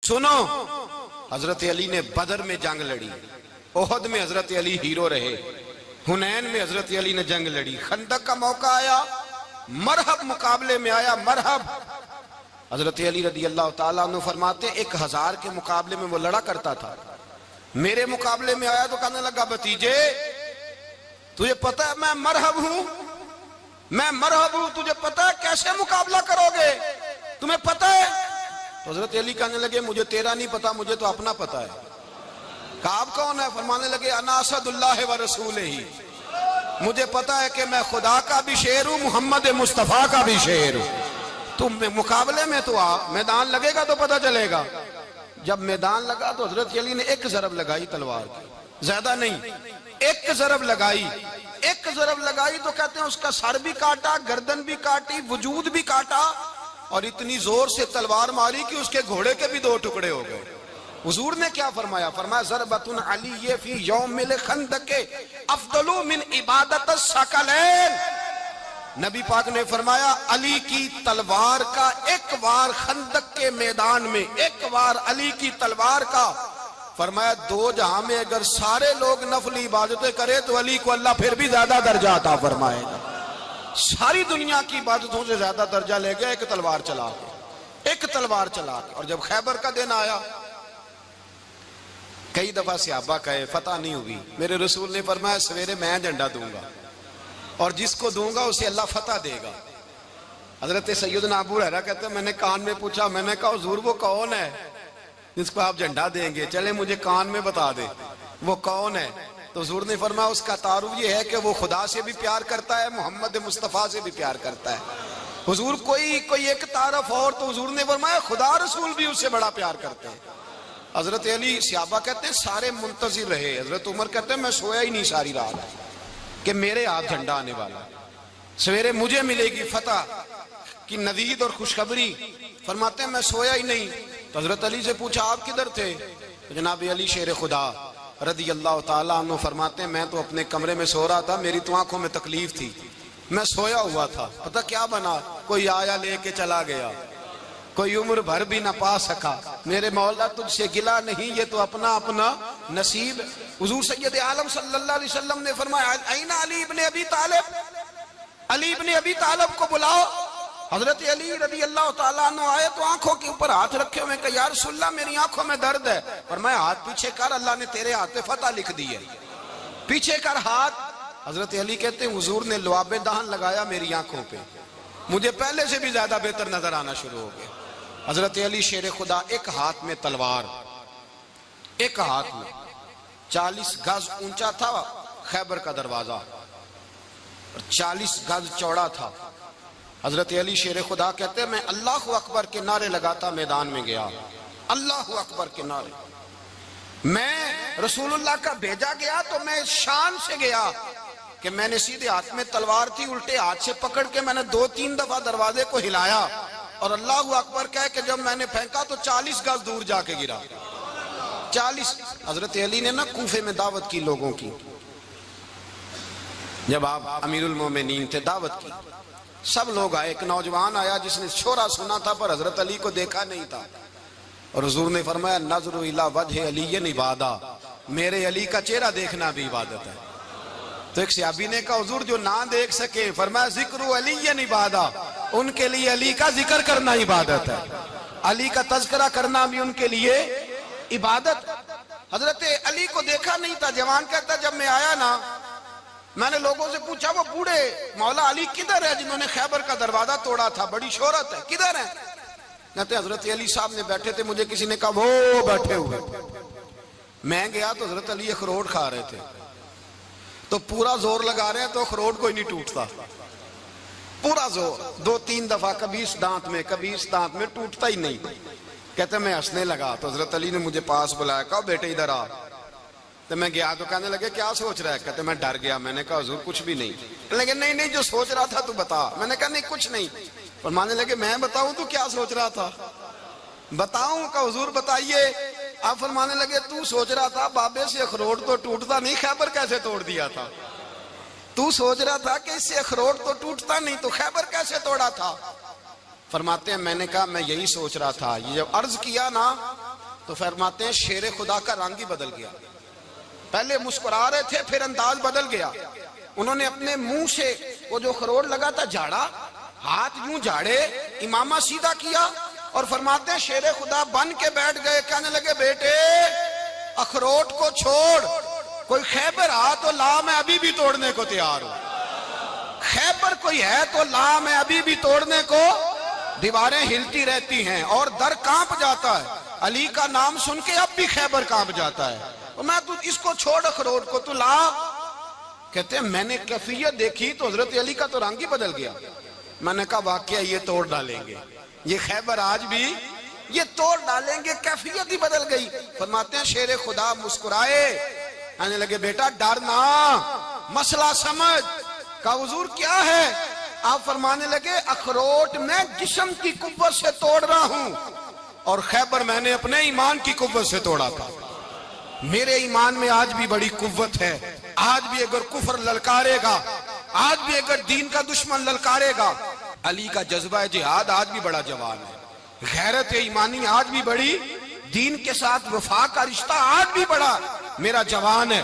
سنو، حضرت علی نے بدر میں جنگ لڑی، احد میں حضرت علی ہیرو رہے، حنین میں حضرت علی نے جنگ لڑی، خندق کا موقع آیا، مرحب مقابلے میں آیا، مرحب۔ حضرت علی رضی اللہ تعالیٰ عنہ فرماتے 1000 کے مقابلے میں وہ لڑا کرتا تھا، میرے مقابلے میں آیا تو کہنے لگا بھتیجے تجھے پتہ ہے میں مرحب ہوں، میں مرحب ہوں، تجھے پتہ ہے کیسے مقابلہ کرو گے، تمہیں پتہ ہے؟ تو حضرت علی کہنے لگے مجھے تیرا نہیں پتا، مجھے تو اپنا پتہ ہے۔ کعب کون ہے؟ فرمانے لگے انا اسد اللہ و رسولہ، مجھے پتا ہے کہ میں خدا کا بھی شعر ہوں، محمد مصطفیٰ کا بھی شعر ہوں۔ تم مقابلے میں تو آ، میدان لگے گا تو پتہ چلے گا۔ جب میدان لگا تو حضرت علی نے ایک ضرب لگائی تلوار کی، زیادہ نہیں، ایک ضرب لگائی، ایک ضرب لگائی تو کہتے ہیں اس کا سر بھی کاٹا، گردن بھی کاٹی، وجود بھی کاٹا، اور اتنی زور سے تلوار ماری کہ اس کے گھوڑے کے بھی 2 ٹکڑے ہو گئے۔ حضور نے کیا فرمایا؟ فرمایا ضربۃ علی فی یوم الخندق افضل من عبادت الثقلین۔ نبی پاک نے فرمایا علی کی تلوار کا ایک وار خندق کے میدان میں، ایک وار علی کی تلوار کا، فرمایا 2 جہاں میں اگر سارے لوگ نفلی عبادتیں کرے تو علی کو اللہ پھر بھی زیادہ درجہ عطا فرمائے گا۔ ساری دنیا کی عبادتوں سے زیادہ درجہ لے گیا ایک تلوار چلا کے، ایک تلوار چلا کے۔ اور جب خیبر کا دن آیا، کئی دفعہ صحابہ کہے فتح نہیں ہوئی، میرے رسول نے فرمایا سویرے میں جھنڈا دوں گا اور جس کو دوں گا اسے اللہ فتح دے گا۔ حضرت سیدنا ابو ہریرہ کہتے ہیں میں نے کان میں پوچھا، میں نے کہا حضور وہ کون ہے جس کو آپ جھنڈا دیں گے؟ چلے مجھے کان میں بتا دے وہ کون ہے۔ تو حضور نے فرمایا اس کا تعارف یہ ہے کہ وہ خدا سے بھی پیار کرتا ہے، محمد مصطفیٰ سے بھی پیار کرتا ہے۔ حضور کوئی ایک تعارف اور، تو حضور نے فرمایا خدا رسول بھی اس سے بڑا پیار کرتے ہیں۔ حضرت علی صحابہ کہتے ہیں سارے منتظر رہے، حضرت عمر کہتے ہیں میں سویا ہی نہیں ساری رات کہ میرے ہاتھ جھنڈا آنے والا، سویرے مجھے ملے گی فتح کی نوید اور خوشخبری۔ فرماتے ہیں میں سویا ہی نہیں۔ تو حضرت علی سے پوچھا آپ کدھر تھے؟ تو جناب علی شیر خدا رضی اللہ تعالیٰ عنہ فرماتے ہیں میں تو اپنے کمرے میں سو رہا تھا، میری تو آنکھوں میں تکلیف تھی، میں سویا ہوا تھا، پتہ کیا بنا؟ کوئی آیا لے کے چلا گیا، کوئی عمر بھر بھی نہ پا سکا۔ میرے مولا تجھ سے گلا نہیں، یہ تو اپنا اپنا نصیب۔ حضور سید عالم صلی اللہ علیہ وسلم نے فرمایا این علی ابن ابی طالب، علی ابن ابی طالب کو بلاؤ۔ حضرت علی رضی اللہ تعالیٰ عنہ آئے تو آنکھوں کے اوپر ہاتھ رکھے ہوئے کہ یا رسول اللہ میری آنکھوں میں درد ہے۔ فرمایا ہاتھ پیچھے کر، اللہ نے تیرے ہاتھ پہ فتح لکھ دی ہے، پیچھے کر ہاتھ۔ حضرت علی کہتے ہیں حضور نے لعاب دہن لگایا میری آنکھوں پہ، مجھے پہلے سے بھی زیادہ بہتر نظر آنا شروع ہو گیا۔ حضرت علی شیر خدا ایک ہاتھ میں تلوار، ایک ہاتھ میں 40 گز اونچا تھا خیبر کا دروازہ اور 40 گز چوڑا تھا۔ حضرت علی شیر خدا کہتے ہیں میں اللہ اکبر کے نعرے لگاتا میدان میں گیا، اللہ اکبر کے نعرے۔ میں رسول اللہ کا بھیجا گیا تو میں شان سے گیا کہ میں نے سیدھے ہاتھ میں تلوار تھی، الٹے ہاتھ سے پکڑ کے میں نے 2-3 دفعہ دروازے کو ہلایا اور اللہ اکبر کہہ کہ جب میں نے پھینکا تو 40 گز دور جا کے گرا۔ 40۔ حضرت علی نے نا کوفے میں دعوت کی لوگوں کی، جب آپ امیر المومنین تھے دعوت کی، سب لوگ آئے۔ ایک نوجوان آیا جس نے شورا سنا تھا پر حضرت علی کو دیکھا نہیں تھا، اور حضور نے فرمایا نظر الی وجہ علی عبادہ، میرے علی کا چہرہ دیکھنا بھی عبادت ہے۔ تو ایک صحابی نے کہا حضور جو نہ دیکھ سکے، فرمایا ذکر علی عبادہ، ان کے لیے علی کا ذکر کرنا عبادت ہے، علی کا تذکرہ کرنا بھی ان کے لیے عبادت۔ حضرت علی کو دیکھا نہیں تھا۔ جوان کہتا جب میں آیا نا میں نے لوگوں سے پوچھا وہ بوڑھے مولا علی کدھر ہے جنہوں نے خیبر کا دروازہ توڑا تھا، بڑی شہرت ہے، کدھر ہیں؟ کہتے حضرت علی صاحب نے بیٹھے تھے، مجھے کسی نے کہا وہ بیٹھے ہوئے۔ میں گیا تو حضرت علی اخروٹ کھا رہے تھے، تو پورا زور لگا رہے ہیں تو اخروٹ کوئی نہیں ٹوٹتا، پورا زور 2-3 دفعہ، کبھی اس دانت میں کبھی اس دانت میں، ٹوٹتا ہی نہیں۔ کہتے میں ہنسنے لگا تو حضرت علی نے مجھے پاس بلایا، کہا بیٹے ادھر آ۔ تو میں گیا تو کہنے لگے کیا سوچ رہا ہے؟ کہتے میں ڈر گیا۔ میں نے کہا حضور کچھ بھی نہیں۔ لیکن نہیں جو سوچ رہا تھا تو بتا۔ میں نے کہا نہیں کچھ نہیں۔ فرمانے لگے میں بتاؤں تو کیا سوچ رہا تھا؟ بتاؤں؟ کہ حضور بتائیے۔ آپ فرمانے لگے تو سوچ رہا تھا بابے سے اخروٹ تو ٹوٹتا نہیں، خیبر کیسے توڑ دیا تھا؟ تو سوچ رہا تھا کہ اس سے اخروٹ تو ٹوٹتا نہیں تو خیبر کیسے توڑا تھا؟ فرماتے ہیں میں نے کہا میں یہی سوچ رہا تھا۔ یہ جب عرض کیا نا تو فرماتے ہیں شیر خدا کا رنگ ہی بدل گیا. پہلے مسکرا رہے تھے پھر انداز بدل گیا. انہوں نے اپنے منہ سے وہ جو خروٹ لگا تھا جھاڑا, ہاتھ یوں جھاڑے, امامہ سیدھا کیا اور فرماتے ہیں شیر خدا بن کے بیٹھ گئے. کہنے لگے بیٹے اخروٹ کو چھوڑ, کوئی خیبر آ تو لا, میں ابھی بھی توڑنے کو تیار ہوں. خیبر کوئی ہے تو لا, میں ابھی بھی توڑنے کو. دیواریں ہلتی رہتی ہیں اور در کانپ جاتا ہے. علی کا نام سن کے اب بھی خیبر کانپ جاتا ہے. میں تو اس کو چھوڑ اخروٹ کو تو لا. کہتے ہیں میں نے کیفیت دیکھی تو حضرت علی کا تو رنگ ہی بدل گیا. میں نے کہا واقعہ یہ توڑ ڈالیں گے, یہ خیبر آج بھی یہ توڑ ڈالیں گے, کیفیت ہی بدل گئی. فرماتے ہیں شیر خدا مسکرائے, کہنے لگے بیٹا ڈرنا, مسئلہ سمجھ. کہا حضور کیا ہے؟ آپ فرمانے لگے اخروٹ میں جسم کی قوت سے توڑ رہا ہوں اور خیبر میں نے اپنے ایمان کی قوت سے توڑا تھا. میرے ایمان میں آج بھی بڑی قوت ہے. آج بھی اگر کفر للکارے گا, آج بھی اگر دین کا دشمن للکارے گا, علی کا جذبہ جہاد آج بھی بڑا جوان ہے. غیرت ایمانی آج بھی بڑی, دین کے ساتھ وفا کا رشتہ آج بھی بڑا میرا جوان ہے.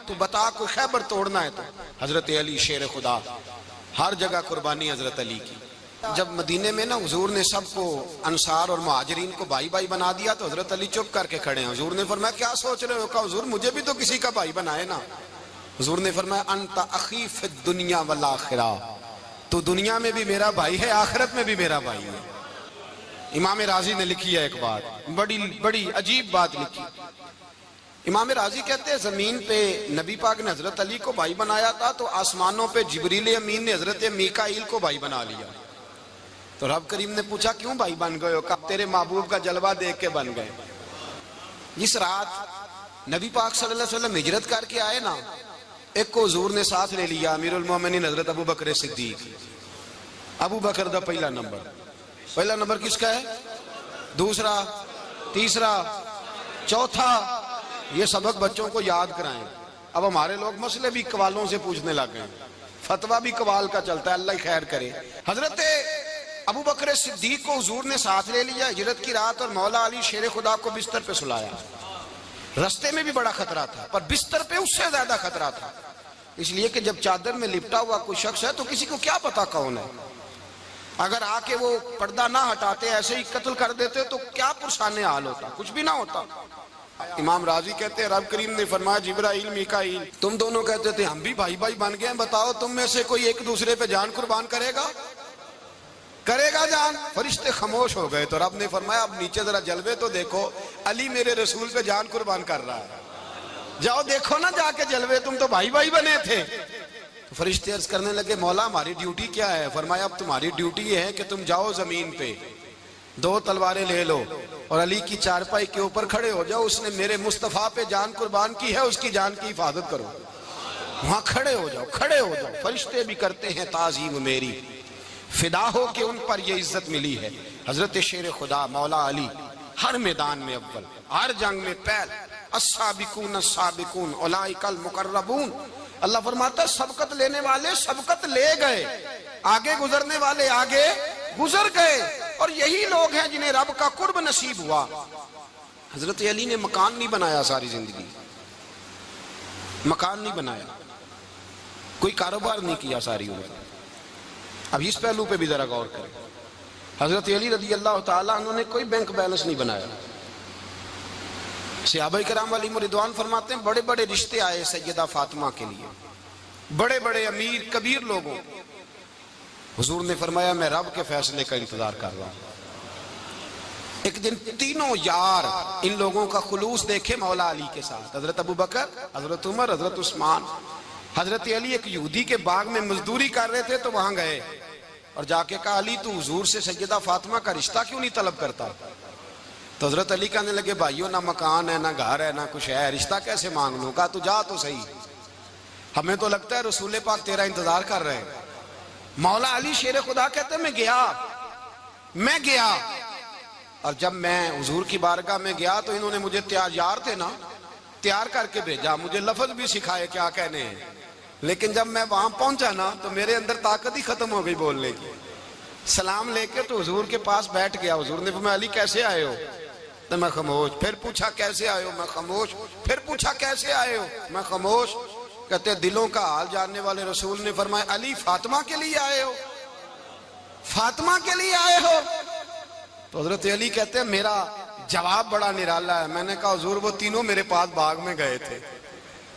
تو بتا کوئی خیبر توڑنا ہے تو حضرت علی شیر خدا, ہر جگہ قربانی حضرت علی کی. جب مدینے میں نا حضور نے سب کو انصار اور مہاجرین کو بھائی بھائی بنا دیا تو حضرت علی چپ کر کے کھڑے ہیں. حضور نے فرمایا کیا سوچ رہے ہو؟ کہا حضور مجھے بھی تو کسی کا بھائی بنائے نا. حضور نے فرمایا انت اخی فی الدنیا والآخرہ, تو دنیا میں بھی میرا بھائی ہے, آخرت میں بھی میرا بھائی ہے. امام راضی نے لکھی ہے ایک بات, بڑی عجیب بات لکھی. امام راضی کہتے ہیں زمین پہ نبی پاک نے حضرت علی کو بھائی بنایا تھا تو آسمانوں پہ جبریل امین نے حضرت میکائیل کو بھائی بنا لیا. تو رب کریم نے پوچھا کیوں بھائی بن گئے ہو؟ کہا تیرے محبوب کا جلوہ دیکھ کے بن گئے. جس رات نبی پاک صلی اللہ علیہ وسلم ہجرت کر کے آئے نا, ایک کو حضور نے ساتھ لے لیا, امیر المومنین حضرت ابو بکر صدیق. ابو بکر دا پہلا نمبر کس کا ہے؟ دوسرا, تیسرا, چوتھا. یہ سبق بچوں کو یاد کرائیں. اب ہمارے لوگ مسئلے بھی قوالوں سے پوچھنے لگ گئے, فتویٰ بھی قوال کا چلتا ہے, اللہ خیر کرے. حضرت ابو بکر صدیق کو حضور نے ساتھ لے لیا ہجرت کی رات, اور مولا علی شیر خدا کو بستر پہ سلایا. رستے میں بھی بڑا خطرہ تھا پر بستر پہ اس سے زیادہ خطرہ تھا, اس لیے کہ جب چادر میں لپٹا ہوا کوئی شخص ہے تو کسی کو کیا پتا کون ہے. اگر آ کے وہ پردہ نہ ہٹاتے ایسے ہی قتل کر دیتے تو کیا پرسان حال ہوتا, کچھ بھی نہ ہوتا. امام راضی کہتے ہیں رب کریم نے فرمایا جبرائیل میکائیل تم دونوں کہتے تھے ہم بھی بھائی بھائی بن گئے ہیں, بتاؤ تم میں سے کوئی ایک دوسرے پہ جان قربان کرے گا جان؟ فرشتے خاموش ہو گئے. تو رب نے فرمایا اب نیچے ذرا جلوے تو دیکھو, علی میرے رسول پہ جان قربان کر رہا ہے, جاؤ دیکھو نا جا کے جلوے, تم تو بھائی بھائی بنے تھے. تو فرشتے عرض کرنے لگے مولا ہماری ڈیوٹی کیا ہے؟ فرمایا اب تمہاری ڈیوٹی یہ ہے کہ تم جاؤ زمین پہ, 2 تلواریں لے لو اور علی کی چارپائی کے اوپر کھڑے ہو جاؤ. اس نے میرے مصطفیٰ پہ جان قربان کی ہے, اس کی جان کی حفاظت کرو. وہاں کھڑے ہو جاؤ. فرشتے بھی کرتے ہیں تعظیم میری, فدا ہو کہ ان پر یہ عزت ملی ہے. حضرت شیر خدا مولا علی ہر میدان میں اول, ہر جنگ میں پہل. السابقون السابقون اولئک المقربون. اللہ فرماتا ہے سبقت لینے والے سبقت لے گئے, آگے گزرنے والے آگے گزر گئے, اور یہی لوگ ہیں جنہیں رب کا قرب نصیب ہوا. حضرت علی نے مکان نہیں بنایا ساری زندگی, مکان نہیں بنایا, کوئی کاروبار نہیں کیا ساری عمر. اب اس پہلو پہ بھی ذرا غور کریں. حضرت علی رضی اللہ تعالیٰ انہوں نے کوئی بینک بیلنس نہیں بنایا. صحابہ کرام علیہم رضوان فرماتے ہیں بڑے بڑے رشتے آئے سیدہ فاطمہ کے لیے, بڑے بڑے امیر کبیر لوگوں. حضور نے فرمایا میں رب کے فیصلے کا انتظار کر رہا ہوں. ایک دن تینوں یار ان لوگوں کا خلوص دیکھے مولا علی کے ساتھ, حضرت ابو بکر, حضرت عمر, حضرت عثمان. حضرت علی ایک یہودی کے باغ میں مزدوری کر رہے تھے تو وہاں گئے اور جا کے کہا علی تو حضور سے سیدہ فاطمہ کا رشتہ کیوں نہیں طلب کرتا؟ تو حضرت علی کہنے لگے بھائیو نہ مکان ہے نہ گھر ہے نہ کچھ ہے, رشتہ کیسے مانگ لوں؟ کہا تو جا تو صحیح, ہمیں تو لگتا ہے رسول پاک تیرا انتظار کر رہے ہیں. مولا علی شیر خدا کہتے ہیں میں گیا اور جب میں حضور کی بارگاہ میں گیا تو انہوں نے مجھے یار تھے نا, تیار کر کے بھیجا, مجھے لفظ بھی سکھائے کیا کہنے ہیں. لیکن جب میں وہاں پہنچا نا تو میرے اندر طاقت ہی ختم ہو گئی بولنے کی. سلام لے کے تو حضور کے پاس بیٹھ گیا. حضور نے فرمایا علی کیسے آئے ہو؟ تو میں خاموش. پھر پوچھا کیسے آئے ہو؟ میں خاموش. پھر پوچھا کیسے آئے ہو؟ میں خاموش. کہتے دلوں کا حال جاننے والے رسول نے فرمایا علی فاطمہ کے لیے آئے ہو؟ فاطمہ کے لیے آئے ہو؟ تو حضرت علی کہتے ہیں میرا جواب بڑا نرالا ہے. میں نے کہا حضور وہ تینوں میرے پاس باغ میں گئے تھے,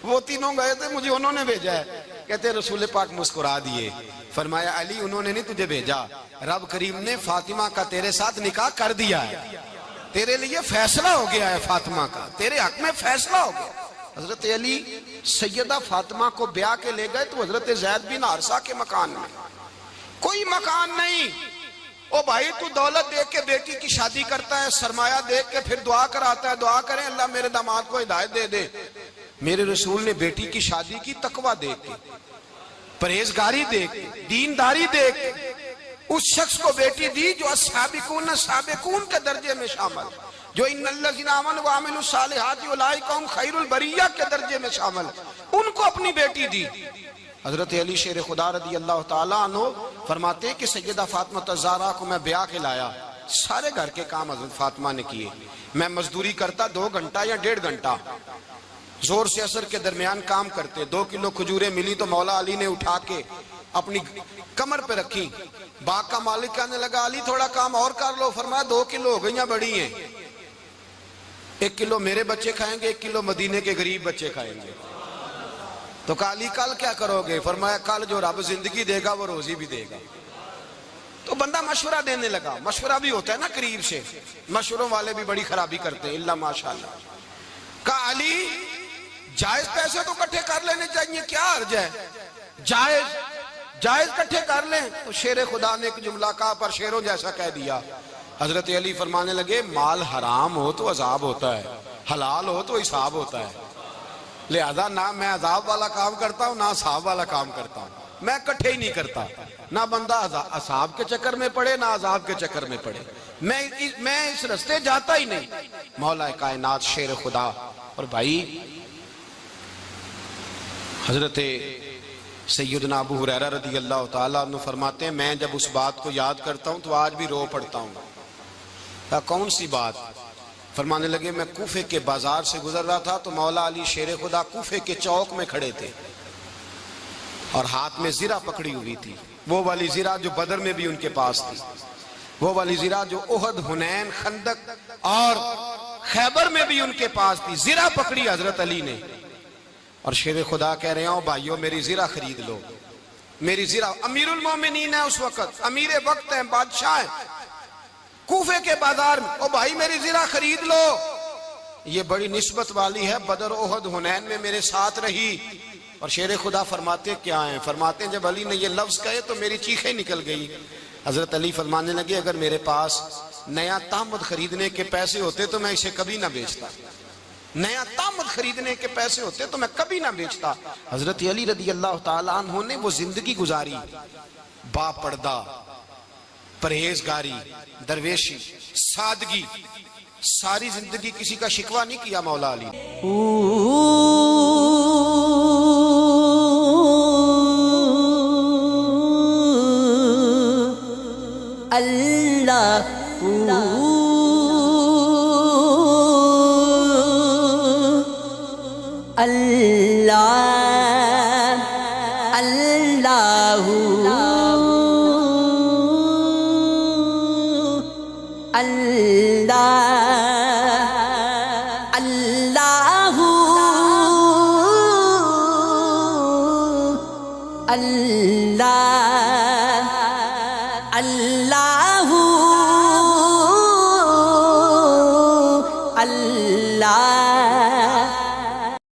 وہ تینوں گئے تھے, مجھے انہوں نے بھیجا ہے. کہتے رسول پاک مسکرا دیے, فرمایا علی انہوں نے نہیں تجھے بھیجا, رب کریم نے فاطمہ کا تیرے ساتھ نکاح کر دیا ہے, تیرے لیے فیصلہ ہو گیا ہے فاطمہ کا, تیرے حق میں فیصلہ ہو گیا. حضرت علی سیدہ فاطمہ کو بیاہ کے لے گئے تو حضرت زید بن حارثہ کے مکان میں, کوئی مکان نہیں. او بھائی تو دولت دیکھ کے بیٹی کی شادی کرتا ہے, سرمایہ دیکھ کے پھر دعا کراتا ہے, دعا کریں اللہ میرے داماد کو ہدایت دے دے. میرے رسول نے بیٹی کی شادی کی تقوی دیکھ کے, پرہیزگاری دیکھ کے, دینداری دیکھ کے اس شخص کو بیٹی دی جو السابقون السابقون کے درجے میں شامل, جو ان الذین آمنوا وعملوا الصالحات اولئک هم خیر البریہ کے درجے میں شامل, ان کو اپنی بیٹی دی. حضرت علی شیر خدا رضی اللہ تعالیٰ عنہ فرماتے کہ سیدہ فاطمہ الزہرا کو میں بیاہ کے لایا, سارے گھر کے کام حضرت فاطمہ نے کیے. میں مزدوری کرتا 2 گھنٹہ یا 1.5 گھنٹہ, زور سے اثر کے درمیان کام کرتے. 2 کلو کھجوریں ملی تو مولا علی نے اٹھا کے اپنی کمر پہ رکھی. باغ کا مالک کہنے لگا علی تھوڑا کام اور کر لو. فرمایا 2 کلو ہو گئیاں بڑی ہیں, 1 کلو میرے بچے کھائیں گے, 1 کلو مدینے کے غریب بچے کھائیں گے. تو کہا علی کل کیا کرو گے؟ فرمایا کل جو رب زندگی دے گا وہ روزی بھی دے گا. تو بندہ مشورہ دینے لگا. مشورہ بھی ہوتا ہے نا قریب سے, مشوروں والے بھی بڑی خرابی کرتے ہیں, اللہ ماشاءاللہ. کہا علی جائز پیسے تو کٹھے کر لینے چاہیے, کیا عرض ہے, جائز کٹھے کر لیں. تو شیر خدا نے ایک جملہ کہا پر شیروں جیسا کہہ دیا. حضرت علی فرمانے لگے مال حرام ہو تو عذاب ہوتا ہے, حلال ہو تو حساب ہوتا ہے. لہذا نہ میں عذاب والا کام کرتا ہوں نہ حساب والا کام کرتا ہوں, میں کٹھے ہی نہیں کرتا. نہ بندہ عذاب کے چکر میں پڑے نہ عذاب کے چکر میں پڑے, میں اس رستے جاتا ہی نہیں. مولا کائنات شیر خدا. اور بھائی حضرت سیدنا ابو ہریرہ رضی اللہ تعالیٰ عنہ فرماتے ہیں میں جب اس بات کو یاد کرتا ہوں تو آج بھی رو پڑتا ہوں. کون سی بات؟ فرمانے لگے میں کوفے کے بازار سے گزر رہا تھا تو مولا علی شیر خدا کوفے کے چوک میں کھڑے تھے اور ہاتھ میں زرہ پکڑی ہوئی تھی, وہ والی زرہ جو بدر میں بھی ان کے پاس تھی, وہ والی زرہ جو احد, حنین, خندق اور خیبر میں بھی ان کے پاس تھی. زرہ پکڑی حضرت علی نے اور شیر خدا کہہ رہے ہوں بھائیو میری زرہ خرید لو. میری زرہ, امیر المومنین ہے اس وقت, امیر وقت ہیں, بادشاہ ہیں, کوفے کے بازار میں, او بھائی میری زرہ خرید لو. یہ بڑی نسبت والی ہے, بدر, احد, حنین میں میرے ساتھ رہی. اور شیر خدا فرماتے کیا ہیں؟ فرماتے ہیں جب علی نے یہ لفظ کہے تو میری چیخیں نکل گئی. حضرت علی فرمانے لگے اگر میرے پاس نیا تامد خریدنے کے پیسے ہوتے تو میں اسے کبھی نہ بیچتا, نیا تامد خریدنے کے پیسے ہوتے تو میں کبھی نہ بیچتا. حضرت علی رضی اللہ تعالیٰ عنہ نے وہ زندگی گزاری, با پردہ, پرہیزگاری, درویشی, سادگی, ساری زندگی کسی کا شکوہ نہیں کیا مولا علی نے. اللہ اللہ اللہ اللہ اللہ اللہ اللہ